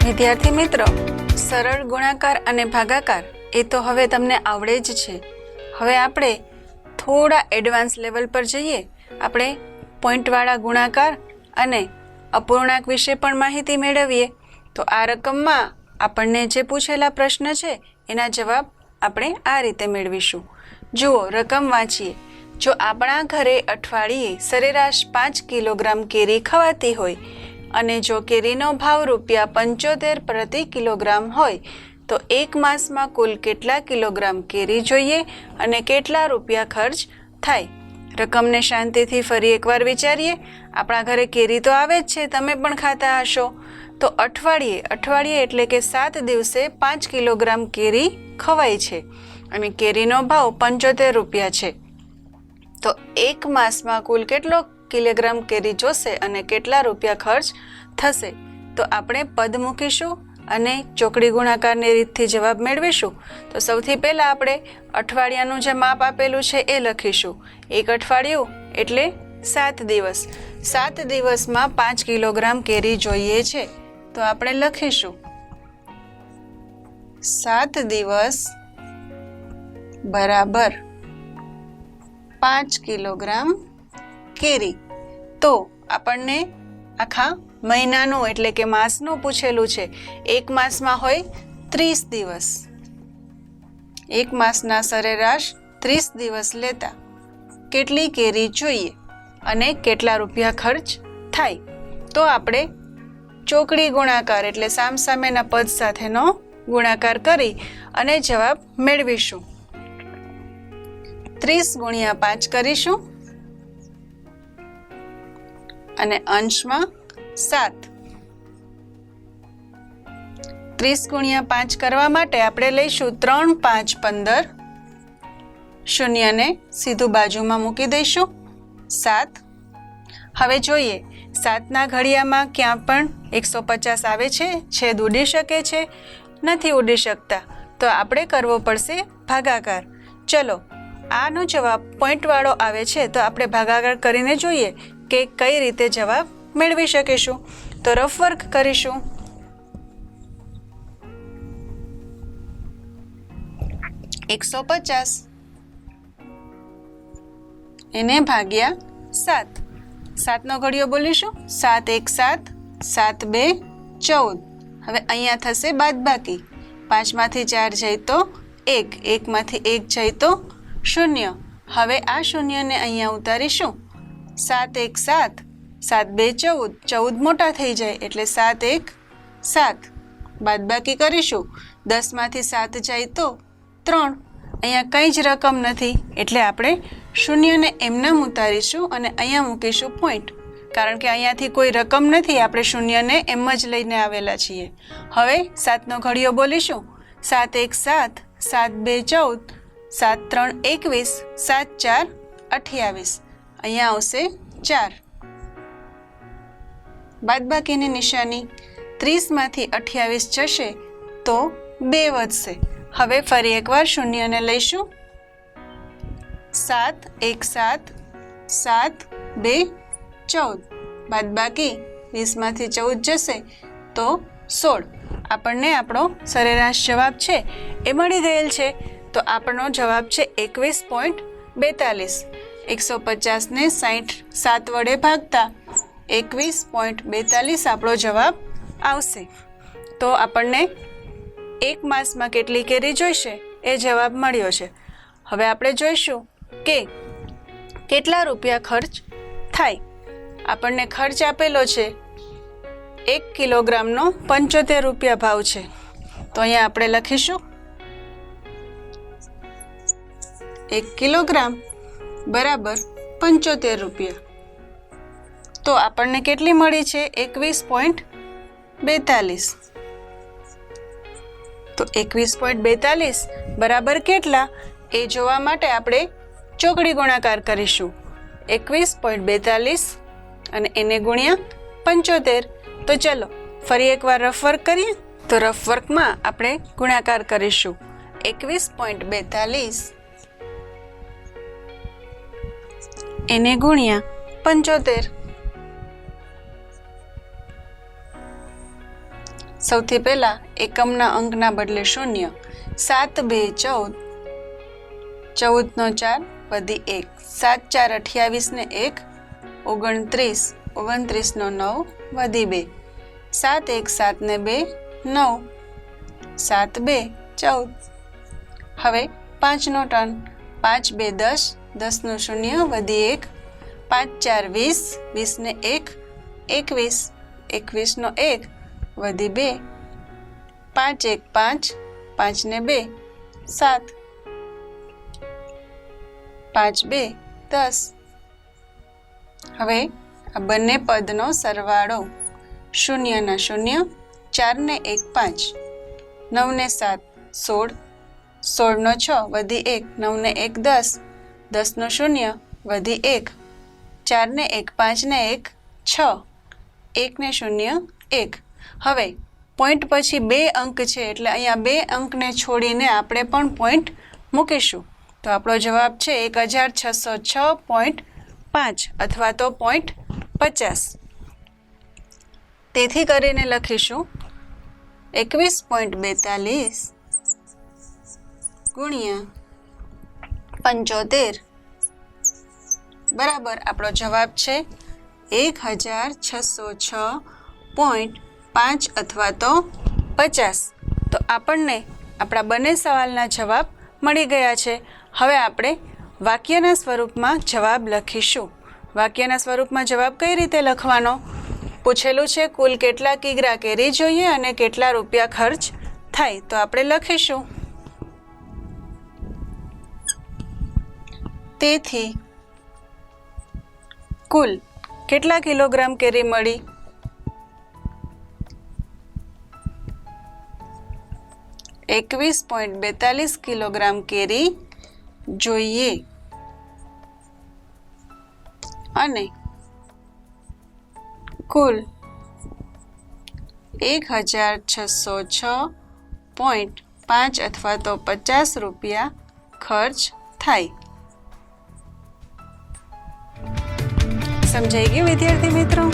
વિદ્યાર્થી મિત્રો, સરળ ગુણાકાર અને ભાગાકાર એ તો હવે તમને આવડે જ છે. હવે આપણે થોડા એડવાન્સ લેવલ પર જઈએ. આપણે પોઈન્ટવાળા ગુણાકાર અને અપૂર્ણાંક વિશે પણ માહિતી મેળવીએ. તો આ રકમમાં આપણને જે પૂછેલા પ્રશ્ન છે એના જવાબ આપણે આ રીતે મેળવીશું. જુઓ, રકમ વાંચીએ. જો આપણા ઘરે અઠવાડિયે સરેરાશ 5 કિલોગ્રામ કેરી ખવાતી હોય અને જો કેરીનો ભાવ ₹75 પ્રતિ કિલોગ્રામ હોય તો એક માસમાં કુલ કેટલા કિલોગ્રામ કેરી જોઈએ અને કેટલા રૂપિયા ખર્ચ થાય? રકમને શાંતિથી ફરી એકવાર વિચારીએ. આપણા ઘરે કેરી તો આવે જ છે, તમે પણ ખાતા હશો. તો અઠવાડિયે એટલે કે 7 દિવસે 5 કિલોગ્રામ કેરી ખવાય છે અને કેરીનો ભાવ ₹75 છે. તો એક માસમાં કુલ કેટલો કિલોગ્રામ કેરી જોશે અને કેટલા રૂપિયા ખર્ચ થશે? તો આપણે પદ મૂકીશું અને ચોકડી ગુણાકારની રીતથી જવાબ મેળવીશું. તો સૌથી પહેલાં આપણે અઠવાડિયાનું જે માપ આપેલું છે એ લખીશું. એક અઠવાડિયું એટલે 7 દિવસ. 7 દિવસમાં 5 કિલોગ્રામ કેરી જોઈએ છે. તો આપણે લખીશું 7 દિવસ બરાબર 5 કિલોગ્રામ કેરી. તો આપણને આખા મહિનાનું એટલે કે માસનું પૂછેલું છે. એક માસમાં હોય 30 દિવસ. એક માસના સરેરાશ 30 દિવસ લેતા કેટલી કેરી જોઈએ અને કેટલા રૂપિયા ખર્ચ થાય? તો આપણે ચોકડી ગુણાકાર એટલે સામસામેના પદ સાથેનો ગુણાકાર કરી અને જવાબ મેળવીશું. 30 ગુણ્યા 5 કરીશું અને અંશમાં 7. 30 ગુણ્યા 5 કરવા માટે આપણે લઈશું 3, 5, 15. શૂન્યને સીધું બાજુમાં મૂકી દઈશું. 7. હવે જોઈએ, 7ના ઘડિયામાં ક્યાં પણ 150 આવે છે? છેદ ઉડી શકે છે? નથી ઉડી શકતા. તો આપણે કરવો પડશે ભાગાકાર. ચલો, આનો જવાબ પોઈન્ટવાળો આવે છે તો આપણે ભાગાકાર કરીને જોઈએ કે કઈ રીતે જવાબ મેળવી શકીશું. તો રફ વર્ક કરીશું. ₹150 એને ભાગ્યા 7. 7નો ઘડિયો બોલીશું. 7 1 7, 7 2 14. હવે અહીંયા થશે બાદબાકી. 5માંથી 4 જાય તો 1, 1માંથી 1 જાય તો 0. હવે આ શૂન્યને અહીંયા ઉતારીશું. 7 1 7, 7 2 14. 14 મોટા થઈ જાય એટલે 7 1 7. બાદબાકી કરીશું. 10માંથી 7 જાય તો 3. અહીંયા કંઈ જ રકમ નથી એટલે આપણે શૂન્યને એમનામ ઉતારીશું અને અહીંયા મૂકીશું પોઈન્ટ. કારણ કે અહીંયાથી કોઈ રકમ નથી, આપણે શૂન્યને એમ જ લઈને આવેલા છીએ. હવે 7નો ઘડિયો બોલીશું. 7 1 7, 7 2 14, 7 3 21, 7 4 28. અહીંયા આવશે 4. બાદબાકીની નિશાની. 30માંથી 28 જશે તો 2 વધશે. હવે ફરી એકવાર શૂન્યને લઈશું. 7 1 7, 7 2 14. બાદબાકી 20માંથી 14 જશે તો 16. આપણને આપણો સરેરાશ જવાબ છે એ મળી ગયેલ છે. તો આપણો જવાબ છે 21.42. 150ને 7 વડે ભાગતા 21.42 આપણો જવાબ આવશે. તો આપણને એક માસમાં કેટલી કેરી જોઈશે એ જવાબ મળ્યો છે. હવે આપણે જોઈશું કે કેટલા રૂપિયા ખર્ચ થાય. આપણને ખર્ચ આપેલો છે 1 કિલોગ્રામનો ₹75 ભાવ છે. તો અહીંયા આપણે લખીશું 1 કિલોગ્રામ બરાબર ₹75. તો આપણને કેટલી મળી છે? 21.42. તો 21.42 બરાબર કેટલા એ જોવા માટે આપણે ચોકડી ગુણાકાર કરીશું. 21.42 અને એને ગુણ્યા 75. તો ચલો ફરી એકવાર રફ વર્ક કરીએ. તો રફ વર્કમાં આપણે ગુણાકાર કરીશું. 21.42 એને ગુણ્યા 75. સૌથી પહેલાં એકમના અંકના બદલે 0. 7 2 14, 14 નો 4 વધી 1, 7 4 28 ને 1 29, 29 નો 9 વધી 2, 7 1 7 ને 2 9, 7 2 14. હવે 5 નો ટર્ન, 5 2 10, 10 નો 0 વધી 1, 5 4 20, 20 ને 1 21, 21 નો 1 વધી 2, 5 1 5, 5 ને 2 7, 5 2 10. હવે આ બંને પદનો સરવાળો 0 ના 0, 4 ને 1 5, 9 ને 7 16, 16 નો 6 વધી 1, 9 ને 1 10, 10 નો 0 વધી 1, 4 ને 1 5 ને 1 6, 1 ને 0 1. હવે પોઈન્ટ પછી 2 અંક છે એટલે અહીંયા 2 અંકને છોડીને આપણે પણ પોઈન્ટ મૂકીશું. તો આપણો જવાબ છે 1606.5 અથવા તો 50. તેથી કરીને લખીશું 21.42 ગુણ્યા 75 બરાબર આપણો જવાબ છે 1606.5 અથવા તો 50. તો આપણને આપણા બંને સવાલના જવાબ મળી ગયા છે. હવે આપણે વાક્યના સ્વરૂપમાં જવાબ લખીશું. વાક્યના સ્વરૂપમાં જવાબ કઈ રીતે લખવાનો? પૂછેલું છે કુલ કેટલા કિગ્રા કેરી જોઈએ અને કેટલા રૂપિયા ખર્ચ થાય. તો આપણે લખીશું તેથી કુલ કેટલા કિલોગ્રામ કેરી મળી? 21.42 કિલોગ્રામ કેરી જોઈએ અને કુલ 1606.5 અથવા તો 50 રૂપિયા ખર્ચ થાય. સમજાઈ ગયું વિદ્યાર્થી મિત્રો?